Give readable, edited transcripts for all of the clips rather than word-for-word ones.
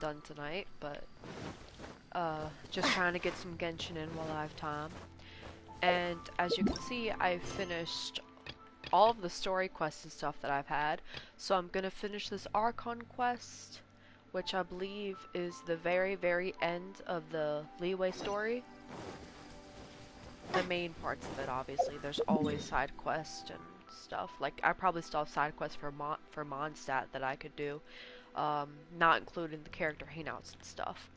done tonight, but just trying to get some Genshin in while I have time. And as you can see, I finished all of the story quests and stuff that I've had. So I'm gonna finish this Archon quest, which I believe is the very, very end of the Liyue story. The main parts of it, obviously. There's always side quests and stuff. Like, I probably still have side quests for Mondstadt that I could do. Not including the character hangouts and stuff.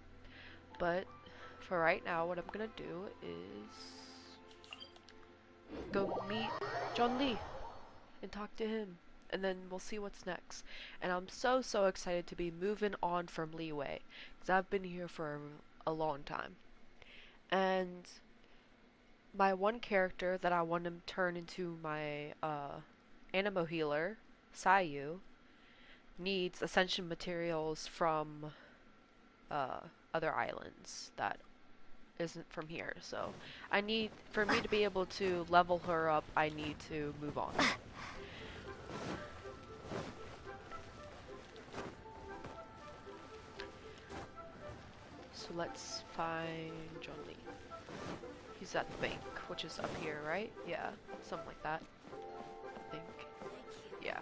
But for right now, what I'm gonna do is go meet John Lee and talk to him, and then we'll see what's next. And I'm so excited to be moving on from Liyue, because I've been here for a long time. And my one character that I want to turn into my Animo healer, Sayu, needs ascension materials from other islands that isn't from here. So for me to be able to level her up, I need to move on. So let's find John Lee. He's at the bank, which is up here, right? Yeah, something like that, I think. Yeah.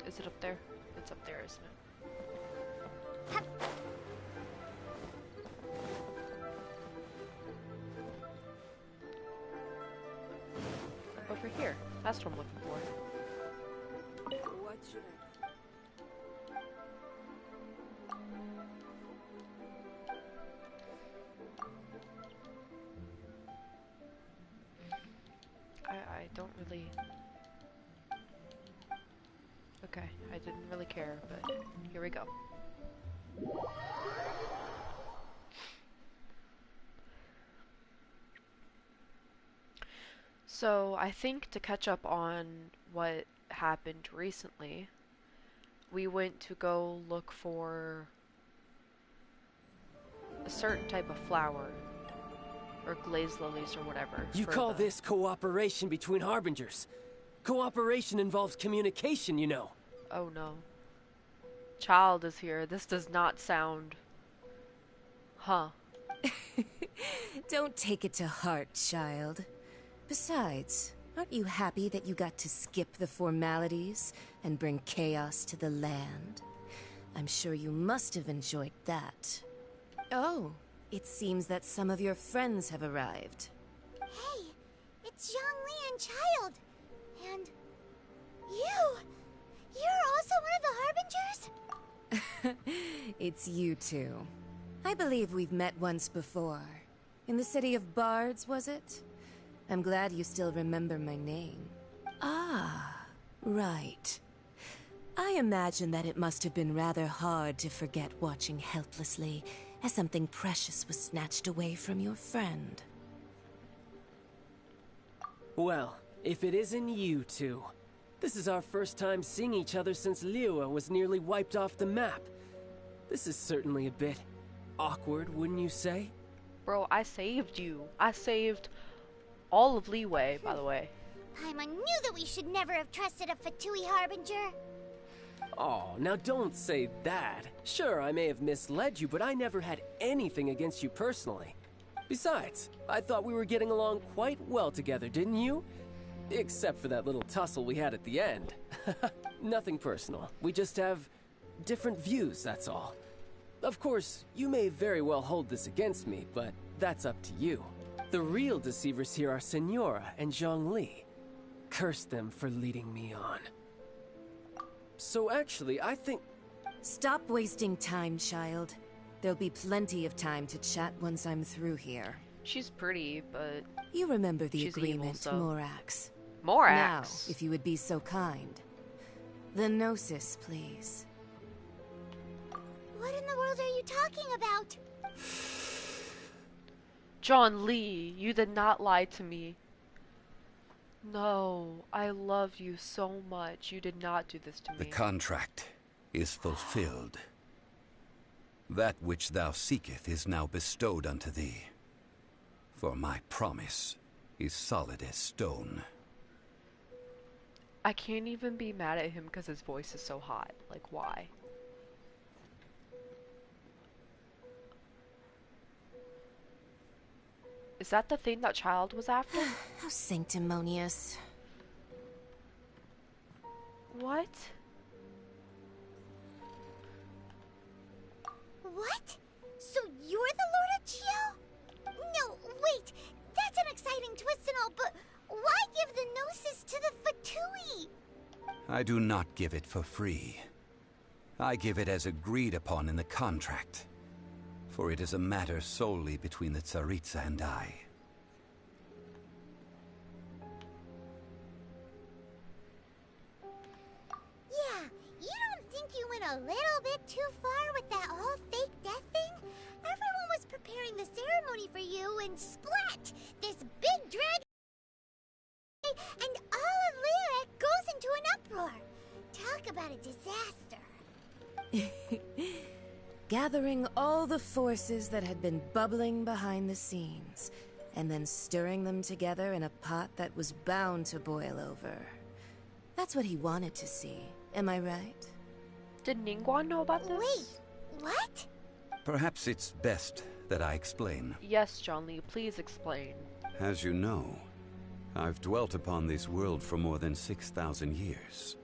Is it up there? It's up there, isn't it? Over here. That's what I'm looking for. What should I don't really... Okay, I didn't really care, but here we go. So, I think to catch up on what happened recently, we went to go look for a certain type of flower, or glazed lilies or whatever. You call this cooperation between harbingers? Cooperation involves communication, you know. Oh no. Child is here. This does not sound... Huh. Don't take it to heart, child. Besides, aren't you happy that you got to skip the formalities and bring chaos to the land? I'm sure you must have enjoyed that. Oh, it seems that some of your friends have arrived. Hey, it's Zhongli and Child. And you! You're also one of the Harbingers? It's you two. I believe we've met once before. In the city of Bards, was it? I'm glad you still remember my name. Ah, right. I imagine that it must have been rather hard to forget watching helplessly as something precious was snatched away from your friend. Well, if it isn't you two. This is our first time seeing each other since Liyue was nearly wiped off the map. This is certainly a bit awkward, wouldn't you say? Bro, I saved you. I saved all of Liyue, by the way. Paimon knew that we should never have trusted a Fatui Harbinger. Oh, now don't say that. Sure, I may have misled you, but I never had anything against you personally. Besides, I thought we were getting along quite well together, didn't you? Except for that little tussle we had at the end. Nothing personal. We just have different views, that's all. Of course, you may very well hold this against me, but that's up to you. The real deceivers here are Senora and Zhongli. Curse them for leading me on. So actually, I think... Stop wasting time, child. There'll be plenty of time to chat once I'm through here. She's pretty, but... You remember the she's agreement, evil, so... Morax. Morax? Now, if you would be so kind. The Gnosis, please. What in the world are you talking about? John Lee, you did not lie to me. No, I love you so much. You did not do this to me. The contract is fulfilled. That which thou seeketh is now bestowed unto thee. For my promise is solid as stone. I can't even be mad at him because his voice is so hot. Like, why? Is that the thing that child was after? How sanctimonious. What? What? So you're the Lord of Chio? No, wait. That's an exciting twist and all, but why give the Gnosis to the Fatui? I do not give it for free. I give it as agreed upon in the contract. For it is a matter solely between the Tsaritsa and I. Yeah, you don't think you went a little bit too far with that whole fake death thing? Everyone was preparing the ceremony for you, and splat! This big dragon and all of Liyue goes into an uproar. Talk about a disaster. Gathering all the forces that had been bubbling behind the scenes, and then stirring them together in a pot that was bound to boil over. That's what he wanted to see, am I right? Did Ningguang know about this? Wait, what? Perhaps it's best that I explain. Yes, Zhongli, please explain. As you know, I've dwelt upon this world for more than 6,000 years.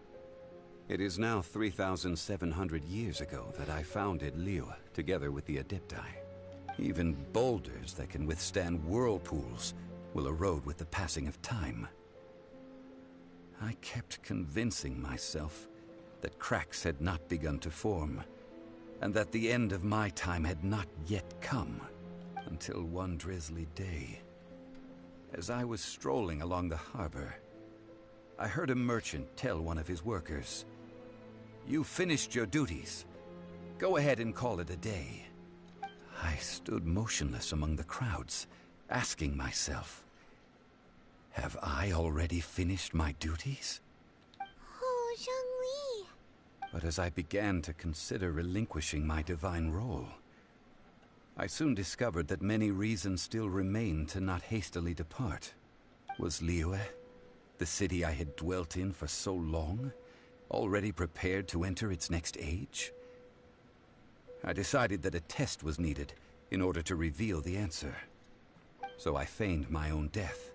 It is now 3,700 years ago that I founded Liyue, together with the Adepti. Even boulders that can withstand whirlpools will erode with the passing of time. I kept convincing myself that cracks had not begun to form, and that the end of my time had not yet come, until one drizzly day. As I was strolling along the harbor, I heard a merchant tell one of his workers, "You finished your duties. Go ahead and call it a day." I stood motionless among the crowds, asking myself, have I already finished my duties? Oh, Zhongli. But as I began to consider relinquishing my divine role, I soon discovered that many reasons still remained to not hastily depart. Was Liyue, the city I had dwelt in for so long, already prepared to enter its next age? I decided that a test was needed in order to reveal the answer. So I feigned my own death,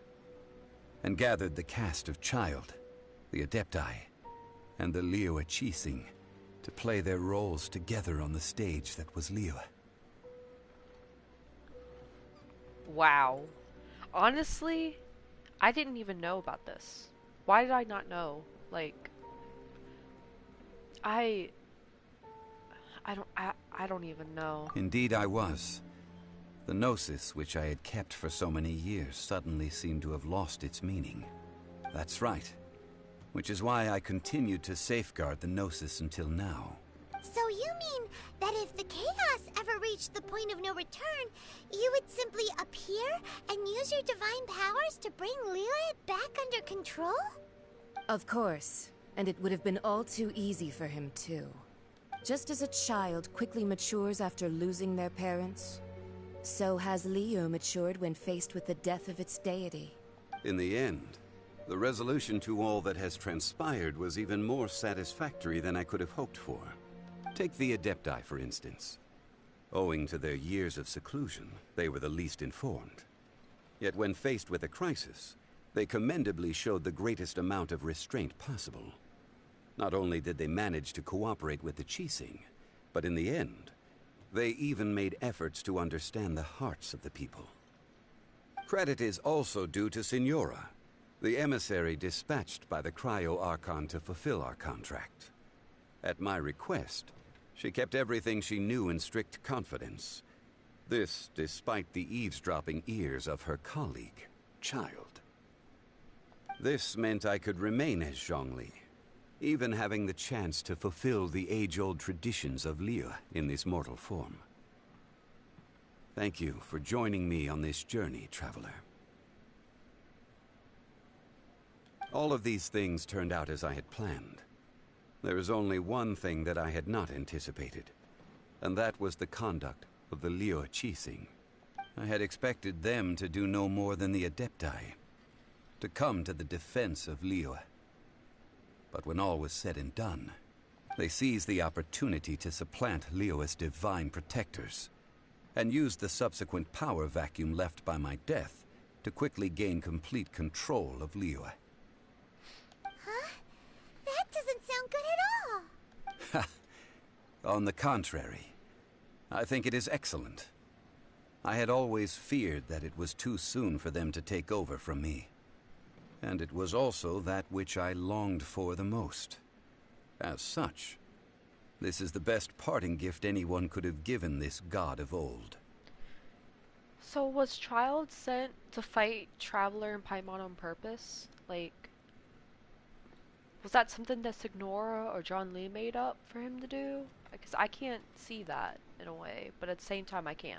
and gathered the cast of Child, the Adepti, and the Liyue Qixing to play their roles together on the stage that was Liyue. Wow. Honestly, I didn't even know about this. Why did I not know? Like, I don't even know. Indeed I was. The Gnosis, which I had kept for so many years, suddenly seemed to have lost its meaning. That's right. Which is why I continued to safeguard the Gnosis until now. So you mean that if the chaos ever reached the point of no return, you would simply appear and use your divine powers to bring Liyue back under control? Of course, and it would have been all too easy for him too. Just as a child quickly matures after losing their parents, so has Liyue matured when faced with the death of its deity. In the end, the resolution to all that has transpired was even more satisfactory than I could have hoped for. Take the Adepti, for instance. Owing to their years of seclusion, they were the least informed. Yet when faced with a crisis, they commendably showed the greatest amount of restraint possible. Not only did they manage to cooperate with the Qixing, but in the end, they even made efforts to understand the hearts of the people. Credit is also due to Signora, the emissary dispatched by the Cryo-Archon to fulfill our contract. At my request, she kept everything she knew in strict confidence. This despite the eavesdropping ears of her colleague, Child. This meant I could remain as Zhongli, even having the chance to fulfill the age-old traditions of Liyue in this mortal form. Thank you for joining me on this journey, traveler. All of these things turned out as I had planned. There is only one thing that I had not anticipated, and that was the conduct of the Liyue Qixing. I had expected them to do no more than the Adepti, to come to the defense of Liyue. But when all was said and done, they seized the opportunity to supplant Liyue's divine protectors, and used the subsequent power vacuum left by my death to quickly gain complete control of Liyue. Huh? That doesn't sound good at all. On the contrary, I think it is excellent. I had always feared that it was too soon for them to take over from me. And it was also that which I longed for the most. As such, this is the best parting gift anyone could have given this god of old. So was Child sent to fight Traveler and Paimon on purpose? Like, was that something that Signora or John Lee made up for him to do? Because I can't see that in a way, but at the same time I can.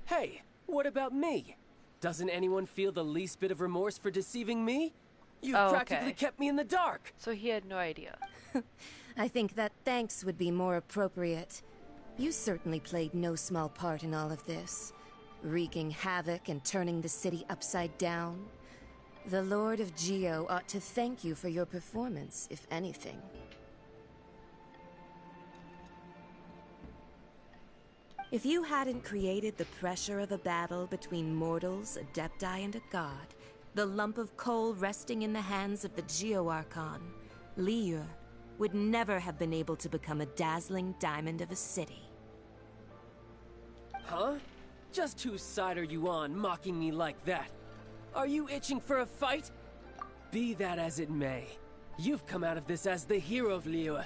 Hey, what about me? Doesn't anyone feel the least bit of remorse for deceiving me? You practically kept me in the dark. So he had no idea. I think that thanks would be more appropriate. You certainly played no small part in all of this, wreaking havoc and turning the city upside down. The Lord of Geo ought to thank you for your performance, if anything. If you hadn't created the pressure of a battle between mortals, adepti, and a god, the lump of coal resting in the hands of the Geo Archon, Liyue, would never have been able to become a dazzling diamond of a city. Huh? Just whose side are you on, mocking me like that? Are you itching for a fight? Be that as it may, you've come out of this as the hero of Liyue.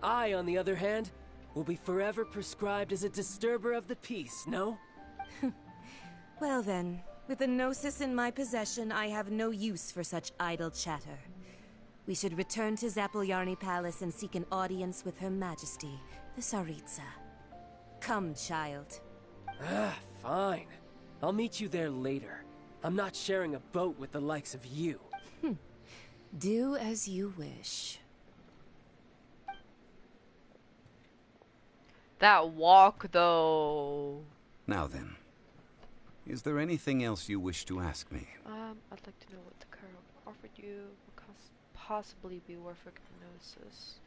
I, on the other hand, will be forever prescribed as a disturber of the peace, no? Well then, with the Gnosis in my possession, I have no use for such idle chatter. We should return to Zapoljarny Palace and seek an audience with Her Majesty, the Tsaritsa. Come, child. Fine. I'll meet you there later. I'm not sharing a boat with the likes of you. Do as you wish. That walk, though. Now then, is there anything else you wish to ask me? I'd like to know what the current offered you would possibly be worth a gnosis.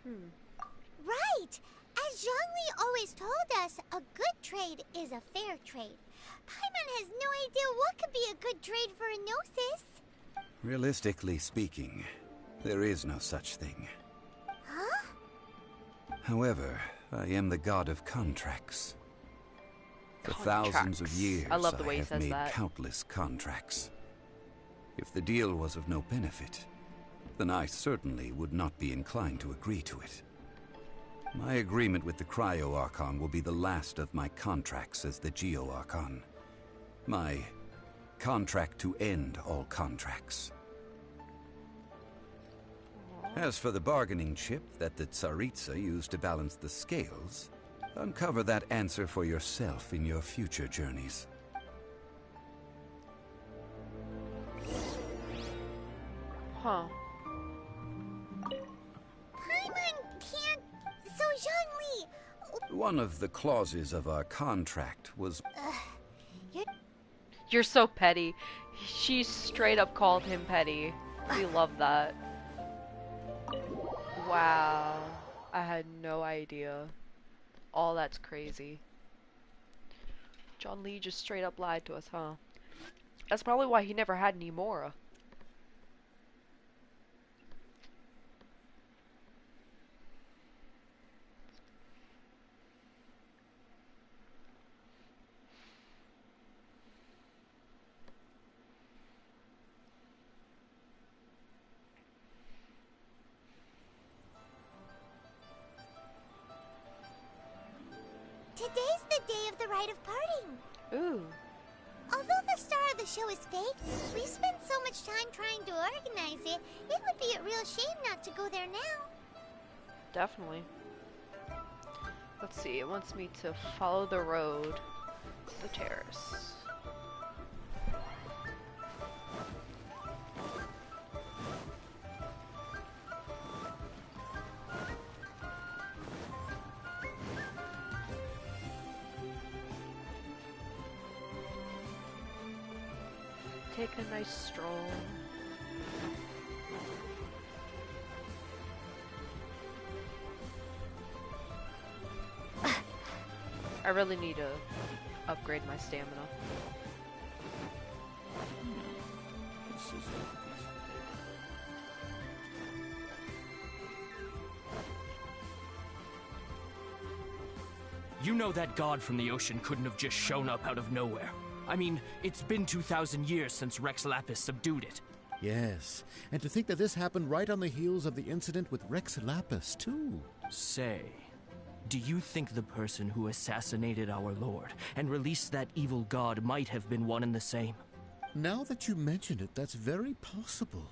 Right! As Zhongli always told us, a good trade is a fair trade. Paimon has no idea what could be a good trade for a gnosis. Realistically speaking, there is no such thing. Huh? However, I am the god of contracts. For thousands of years, I love the way he have says made that. countless contracts. If the deal was of no benefit, then I certainly would not be inclined to agree to it. My agreement with the Cryo Archon will be the last of my contracts as the Geo Archon. My contract to end all contracts. As for the bargaining chip that the Tsaritsa used to balance the scales, uncover that answer for yourself in your future journeys. Huh. Paimon can't... So Zhongli... One of the clauses of our contract was... You're so petty. She straight up called him petty. We love that. Wow. I had no idea. All that's crazy. John Lee just straight up lied to us, huh? That's probably why he never had any Mora. Today's the day of the rite of parting. Ooh. Although the star of the show is fake, we spent so much time trying to organize it, it would be a real shame not to go there now. Definitely. Let's see, it wants me to follow the road to the terrace. take a nice stroll. I really need to upgrade my stamina. You know that god from the ocean couldn't have just shown up out of nowhere. I mean, it's been 2,000 years since Rex Lapis subdued it. Yes, and to think that this happened right on the heels of the incident with Rex Lapis, too. Say, do you think the person who assassinated our lord and released that evil god might have been one and the same? Now that you mention it, that's very possible.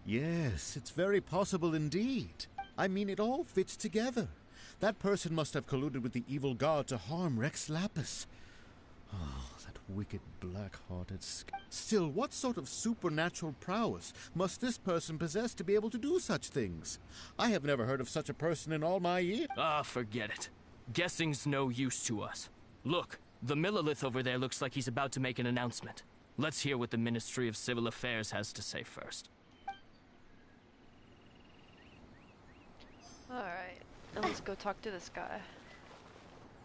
Yes, it's very possible indeed. I mean, it all fits together. That person must have colluded with the evil god to harm Rex Lapis. Oh, that wicked, black-hearted Still, what sort of supernatural prowess must this person possess to be able to do such things? I have never heard of such a person in all my years. Ah, forget it. Guessing's no use to us. Look, the Millilith over there looks like he's about to make an announcement. Let's hear what the Ministry of Civil Affairs has to say first. Alright, now let's go talk to this guy.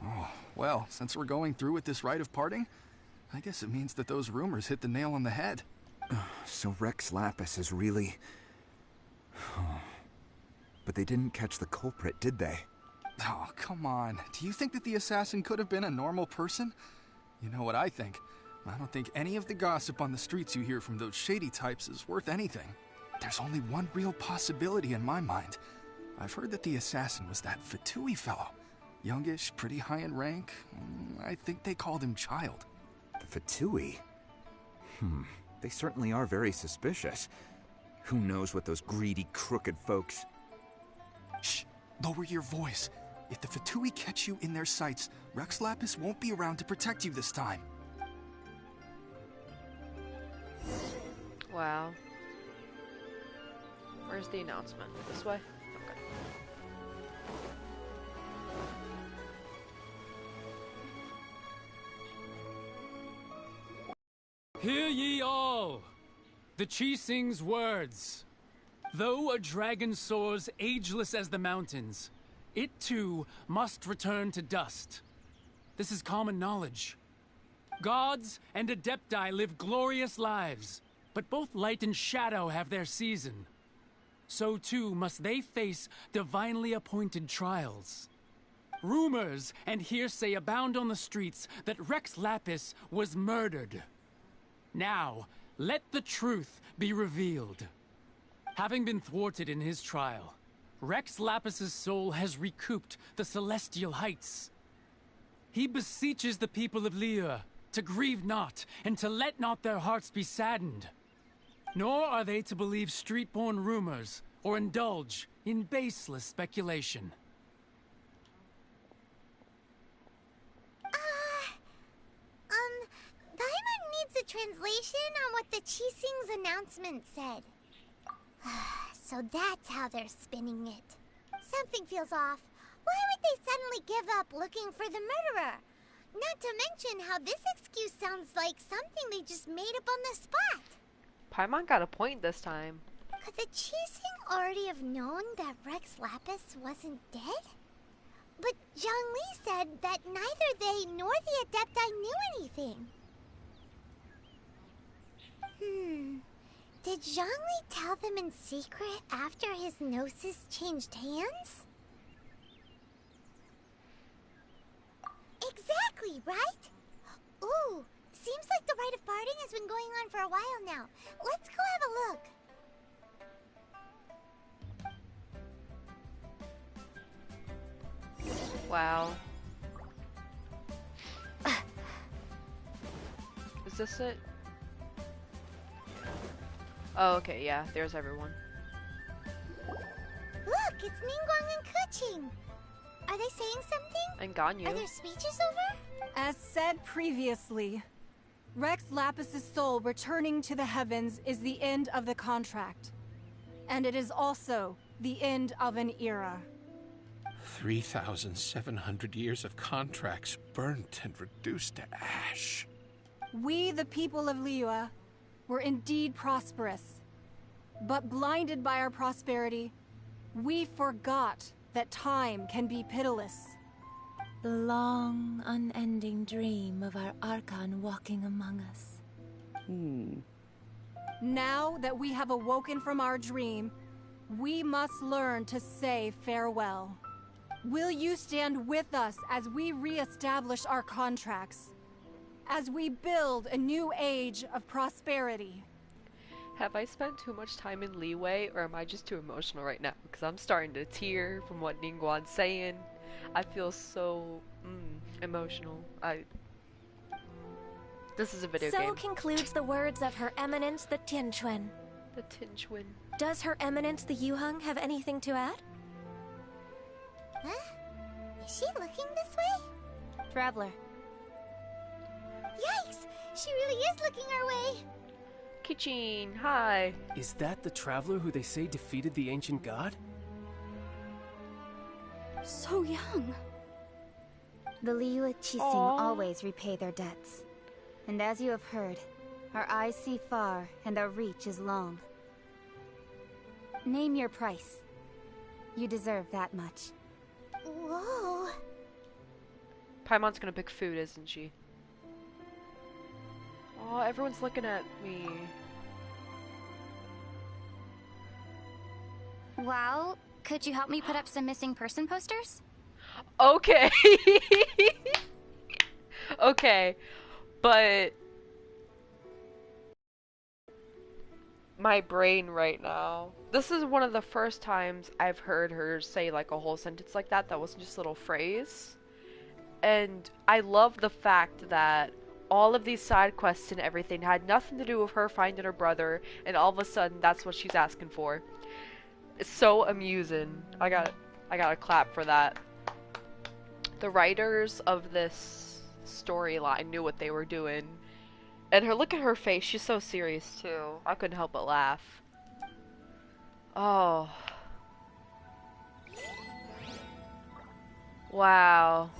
Oh, well, since we're going through with this rite of parting, I guess it means that those rumors hit the nail on the head. So Rex Lapis is really... But they didn't catch the culprit, did they? Oh, come on. Do you think that the assassin could have been a normal person? You know what I think? I don't think any of the gossip on the streets you hear from those shady types is worth anything. There's only one real possibility in my mind. I've heard that the assassin was that Fatui fellow. Youngish, pretty high in rank. I think they called him Child. The Fatui? They certainly are very suspicious. Who knows what those greedy, crooked folks... Shh! Lower your voice. If the Fatui catch you in their sights, Rex Lapis won't be around to protect you this time. Wow. Where's the announcement? This way? Okay. Hear ye all! The Chi sings words. Though a dragon soars ageless as the mountains, it too must return to dust. This is common knowledge. Gods and Adepti live glorious lives, but both light and shadow have their season. So too must they face divinely appointed trials. Rumors and hearsay abound on the streets that Rex Lapis was murdered. Now, let the truth be revealed. Having been thwarted in his trial, Rex Lapis's soul has recouped the celestial heights. He beseeches the people of Liyue to grieve not and to let not their hearts be saddened. Nor are they to believe street-born rumors or indulge in baseless speculation. Paimon needs a translation on what the Qixing's announcement said. So that's how they're spinning it. Something feels off. Why would they suddenly give up looking for the murderer? Not to mention how this excuse sounds like something they just made up on the spot. Paimon got a point this time. Could the Qixing already have known that Rex Lapis wasn't dead? But Zhongli said that neither they nor the Adepti knew anything. Did Zhongli tell them in secret after his gnosis changed hands? Exactly, right? Ooh, seems like the rite of parting has been going on for a while now. Let's go have a look. Wow. Is this it? Oh, okay, yeah, there's everyone. Look, it's Ningguang and Keqing. Are they saying something? And Ganyu. Are their speeches over? As said previously, Rex Lapis's soul returning to the heavens is the end of the contract. And it is also the end of an era. 3,700 years of contracts burnt and reduced to ash. We, the people of Liyue, were indeed prosperous. But blinded by our prosperity, we forgot that time can be pitiless. The long, unending dream of our Archon walking among us. Now that we have awoken from our dream, we must learn to say farewell. Will you stand with us as we re-establish our contracts? As we build a new age of prosperity? Have I spent too much time in Liyue, or am I just too emotional right now? Because I'm starting to tear from what Ningguan's saying. I feel so emotional. This is a video game. So concludes the words of Her Eminence the Tianquan. The Tianquan. Does Her Eminence the Yuheng have anything to add? Huh? Is she looking this way? Traveler. Yikes! She really is looking our way! Kichin, hi. Is that the traveler who they say defeated the ancient god? So young. The Liyue Qixing always repay their debts. And as you have heard, our eyes see far and our reach is long. Name your price. You deserve that much. Whoa. Paimon's gonna pick food, isn't she? Oh, everyone's looking at me. Well, could you help me put up some missing person posters? Okay. Okay. But my brain right now. This is one of the first times I've heard her say like a whole sentence like that wasn't just a little phrase. And I love the fact that all of these side quests and everything had nothing to do with her finding her brother, and all of a sudden that's what she's asking for. It's so amusing. I gotta clap for that. The writers of this storyline knew what they were doing. And look at her face, she's so serious too. I couldn't help but laugh. Oh. Wow.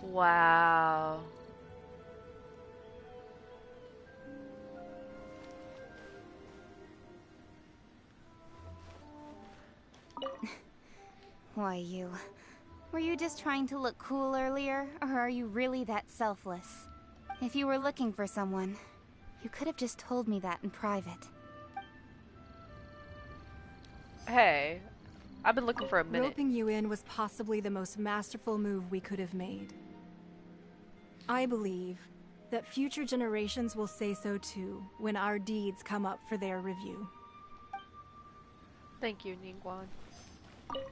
Wow. Why, you... Were you just trying to look cool earlier, or are you really that selfless? If you were looking for someone, you could have just told me that in private. Hey, I've been looking for a minute. Roping you in was possibly the most masterful move we could have made. I believe that future generations will say so too when our deeds come up for their review. Thank you, Ningguan.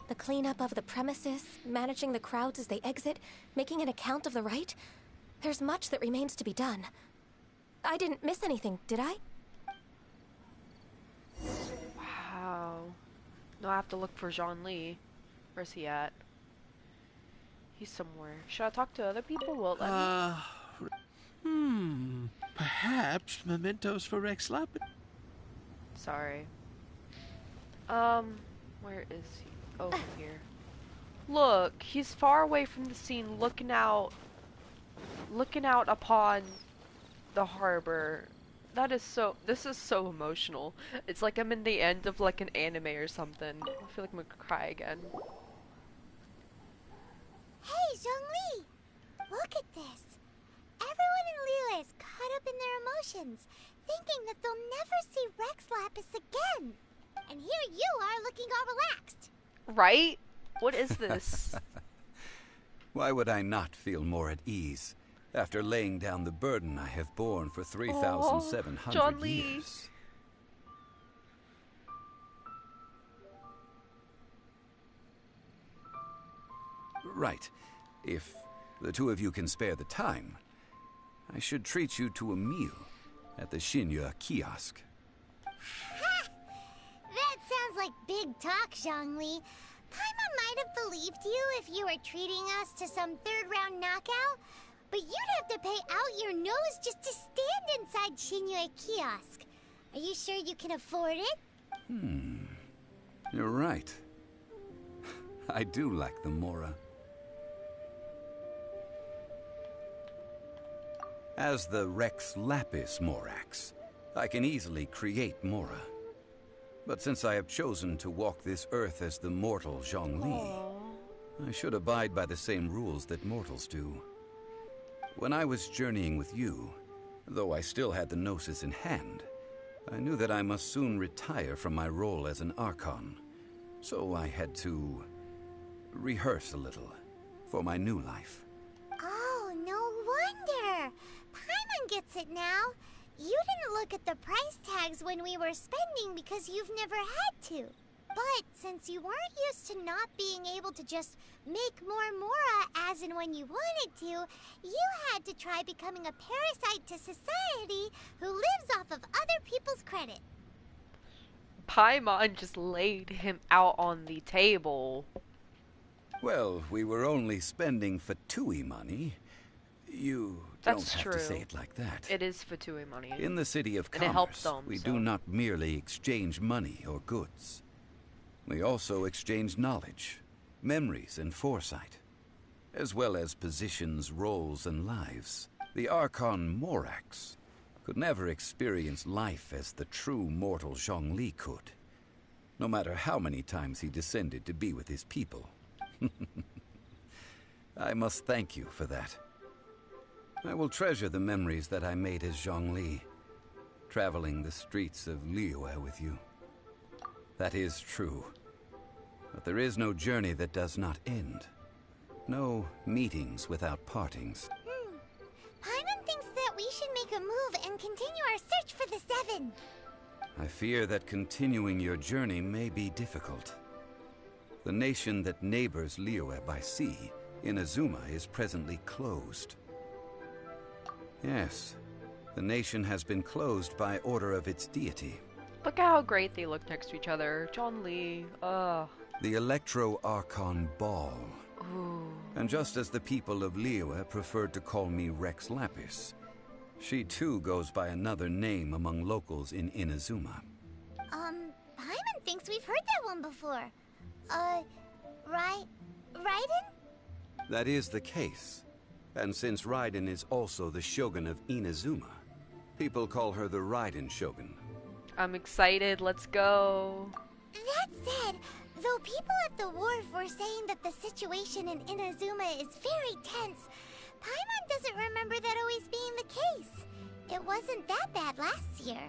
The cleanup of the premises, managing the crowds as they exit, making an account of the rite. There's much that remains to be done. I didn't miss anything, did I? Wow. No, I have to look for Zhongli. Where's he at? He's somewhere. Should I talk to other people? Will it let me? Perhaps mementos for Rex Lapid. Sorry. Where is he? Over here. Look, he's far away from the scene, looking out upon the harbor. This is so emotional. It's like I'm in the end of like an anime or something. I feel like I'm gonna cry again. Hey, Zhongli! Look at this. Everyone in Liyue is caught up in their emotions, thinking that they'll never see Rex Lapis again. And here you are looking all relaxed. Right? What is this? Why would I not feel more at ease after laying down the burden I have borne for 3,700 years? Right. If the two of you can spare the time, I should treat you to a meal at the Liyue kiosk. Ha! That sounds like big talk, Zhongli. Paimon might have believed you if you were treating us to some third-round knockout, but you'd have to pay out your nose just to stand inside Liyue kiosk. Are you sure you can afford it? You're right. I do like the Mora. As the Rex Lapis Morax, I can easily create Mora. But since I have chosen to walk this earth as the mortal Zhongli, I should abide by the same rules that mortals do. When I was journeying with you, though I still had the Gnosis in hand, I knew that I must soon retire from my role as an Archon. So I had to rehearse a little for my new life. Oh, no wonder. Paimon gets it now. You didn't look at the price tags when we were spending because you've never had to. But since you weren't used to not being able to just make more Mora as and when you wanted to, you had to try becoming a parasite to society who lives off of other people's credit. Paimon just laid him out on the table. Well, we were only spending Fatui money. You don't have to say it like that. It is Fatui money. In the City of and it helps Commerce, them, we do not merely exchange money or goods. We also exchange knowledge, memories, and foresight, as well as positions, roles, and lives. The Archon Morax could never experience life as the true mortal Zhongli could, no matter how many times he descended to be with his people. I must thank you for that. I will treasure the memories that I made as Zhongli, traveling the streets of Liyue with you. That is true. But there is no journey that does not end. No meetings without partings. Paimon thinks that we should make a move and continue our search for the Seven. I fear that continuing your journey may be difficult. The nation that neighbors Liyue by sea, Inazuma, is presently closed. Yes, the nation has been closed by order of its deity. Look at how great they look next to each other. Zhongli, ugh. The Electro-Archon Ball. Ooh. And just as the people of Liyue preferred to call me Rex Lapis, she too goes by another name among locals in Inazuma. Paimon thinks we've heard that one before. Raiden? That is the case. And since Raiden is also the Shogun of Inazuma, people call her the Raiden Shogun. I'm excited, let's go. That said, though people at the wharf were saying that the situation in Inazuma is very tense, Paimon doesn't remember that always being the case. It wasn't that bad last year.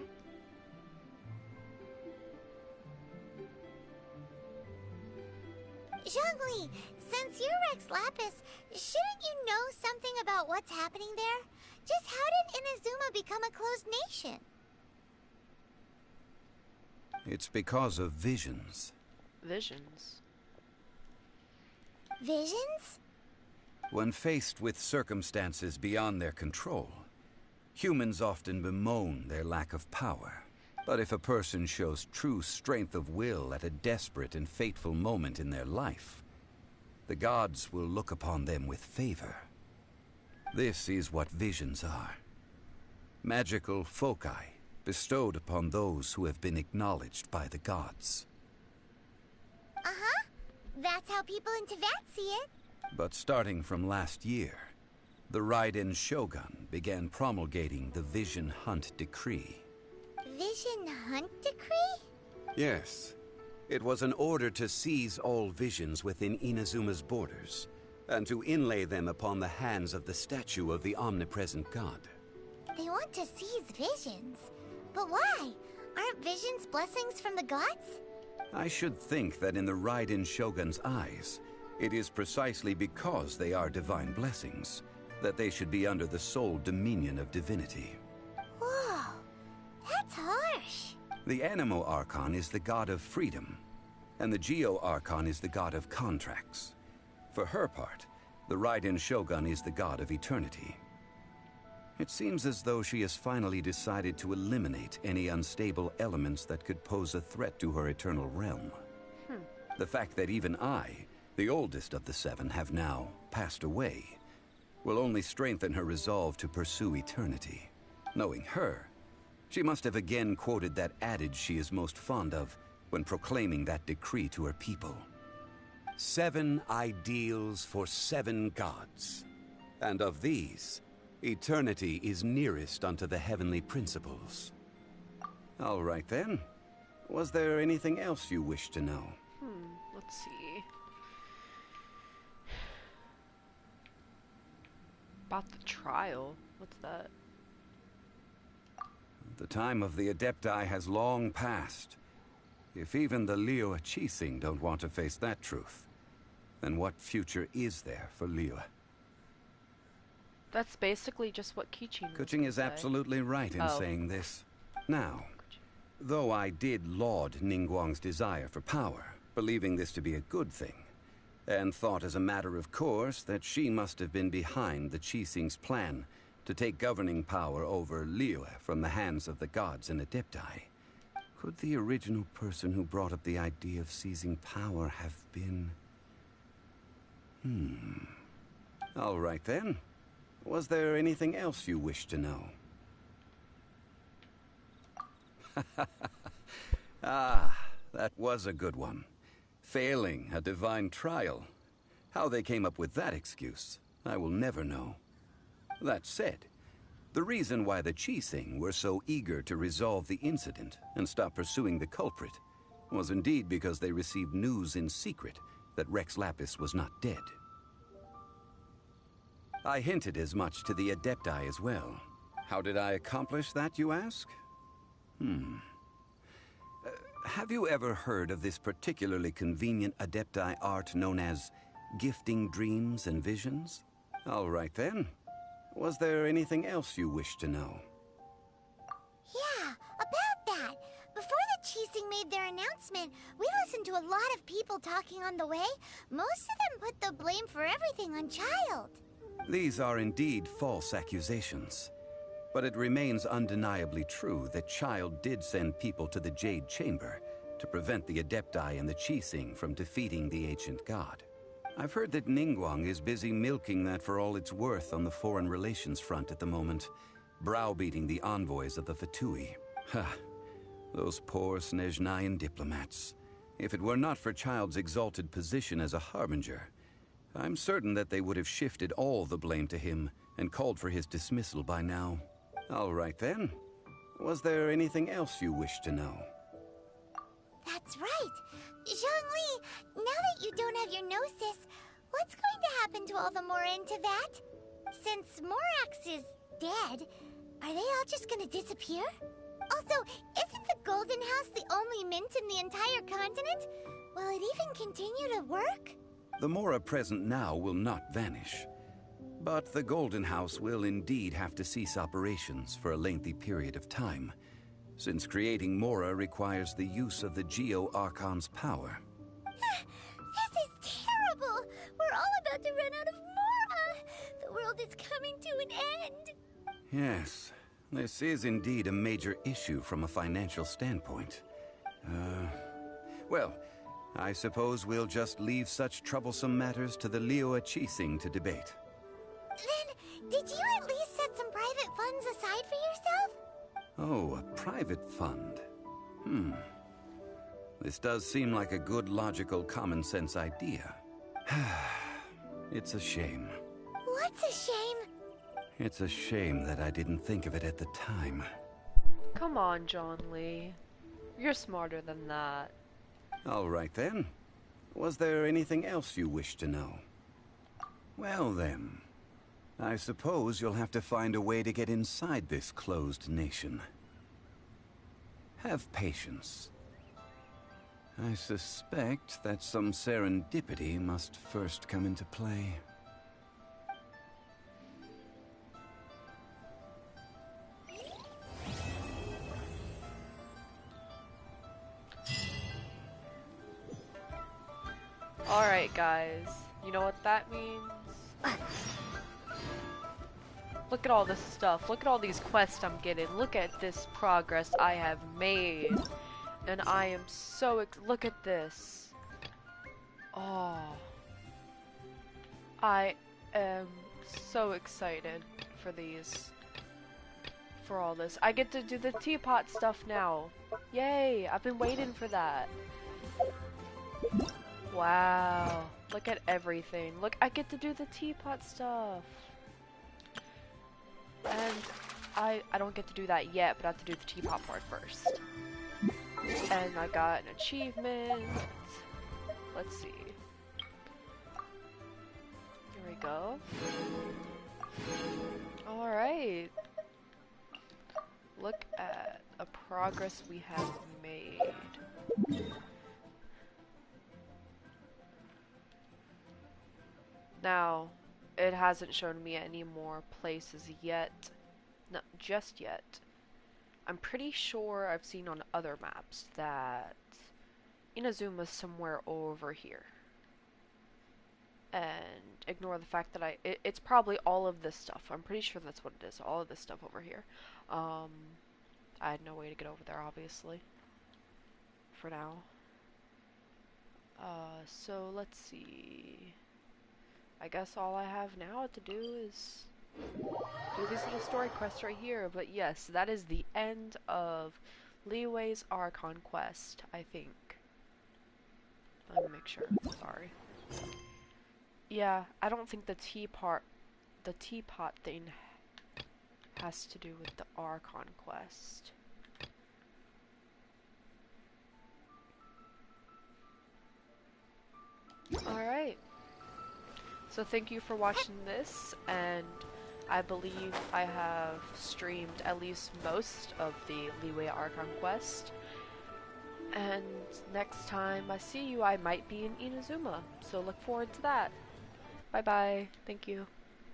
Zhongli, since you're Rex Lapis, shouldn't you know something about what's happening there? Just how did Inazuma become a closed nation? It's because of visions. Visions? Visions? When faced with circumstances beyond their control, humans often bemoan their lack of power. But if a person shows true strength of will at a desperate and fateful moment in their life, the gods will look upon them with favor. This is what visions are. Magical foci bestowed upon those who have been acknowledged by the gods. Uh-huh. That's how people in Teyvat see it. But starting from last year, the Raiden Shogun began promulgating the Vision Hunt Decree. Vision Hunt Decree? Yes. It was an order to seize all visions within Inazuma's borders, and to inlay them upon the hands of the statue of the omnipresent god. They want to seize visions. But why? Aren't visions blessings from the gods? I should think that in the Raiden Shogun's eyes, it is precisely because they are divine blessings that they should be under the sole dominion of divinity. Whoa, that's harsh. The Animo Archon is the god of freedom, and the Geo Archon is the god of contracts. For her part, the Raiden Shogun is the god of eternity. It seems as though she has finally decided to eliminate any unstable elements that could pose a threat to her eternal realm. The fact that even I, the oldest of the seven, have now passed away, will only strengthen her resolve to pursue eternity. Knowing her, she must have again quoted that adage she is most fond of when proclaiming that decree to her people. 7 ideals for 7 gods. And of these, Eternity is nearest unto the heavenly principles. All right then. Was there anything else you wish to know? Let's see. About the trial. What's that? The time of the Adepti has long passed. If even the Liyue Qixing don't want to face that truth, then what future is there for Liyue? That's basically just what Keqing was Keqing gonna is say. absolutely right in saying this. Now, though I did laud Ningguang's desire for power, believing this to be a good thing, and thought as a matter of course that she must have been behind the Qixing's plan to take governing power over Liyue from the hands of the gods and Adepti, could the original person who brought up the idea of seizing power have been... All right then. Was there anything else you wish to know? Ah, that was a good one. Failing a divine trial. How they came up with that excuse, I will never know. That said, the reason why the Qixing were so eager to resolve the incident and stop pursuing the culprit was indeed because they received news in secret that Rex Lapis was not dead. I hinted as much to the Adepti as well. How did I accomplish that, you ask? Have you ever heard of this particularly convenient Adepti art known as gifting dreams and visions? All right then. Was there anything else you wish to know? Yeah, about that. Before the Qixing made their announcement, we listened to a lot of people talking on the way. Most of them put the blame for everything on Child. These are indeed false accusations. But it remains undeniably true that Child did send people to the Jade Chamber to prevent the Adepti and the Qixing from defeating the ancient god. I've heard that Ningguang is busy milking that for all it's worth on the foreign relations front at the moment, browbeating the envoys of the Fatui. Ha! Those poor Snezhnayan diplomats. If it were not for Child's exalted position as a harbinger, I'm certain that they would have shifted all the blame to him and called for his dismissal by now. All right then. Was there anything else you wish to know? That's right. Zhongli, now that you don't have your gnosis, what's going to happen to all the Mora in Teyvat? Since Morax is dead, are they all just gonna disappear? Also, isn't the Golden House the only mint in the entire continent? Will it even continue to work? The Mora present now will not vanish. But the Golden House will indeed have to cease operations for a lengthy period of time, since creating Mora requires the use of the Geo-Archon's power. This is terrible! We're all about to run out of Mora! The world is coming to an end! Yes, this is indeed a major issue from a financial standpoint. Well, I suppose we'll just leave such troublesome matters to the Liyue Qixing to debate. Then, did you at least set some private funds aside for yourself? Oh, a private fund. This does seem like a good, logical, common-sense idea. It's a shame. What's a shame? It's a shame that I didn't think of it at the time. Come on, John Lee. You're smarter than that. All right then. Was there anything else you wish to know? Well then, I suppose you'll have to find a way to get inside this closed nation. Have patience. I suspect that some serendipity must first come into play. Alright guys, you know what that means? Look at all this stuff, look at all these quests I'm getting, look at this progress I have made. And I am so look at this. Oh. I am so excited for these. For all this. I get to do the teapot stuff now. Yay, I've been waiting for that. Wow, look at everything. Look, I get to do the teapot stuff. And I don't get to do that yet, but I have to do the teapot part first. And I got an achievement. Let's see. Here we go. Alright. Look at the progress we have made. Now, it hasn't shown me any more places yet. Not just yet. I'm pretty sure I've seen on other maps that Inazuma's somewhere over here. And ignore the fact that it's probably all of this stuff. I'm pretty sure that's what it is. All of this stuff over here. I had no way to get over there, obviously. For now. So let's see. I guess all I have now to do is do these little story quests right here. But yes, that is the end of Liyue's Archon quest, I think. Let me make sure. Sorry. Yeah, I don't think the teapot thing has to do with the Archon quest. Alright. So thank you for watching this, and I believe I have streamed at least most of the Liyue Archon quest. And next time I see you, I might be in Inazuma, so look forward to that. Bye bye. Thank you.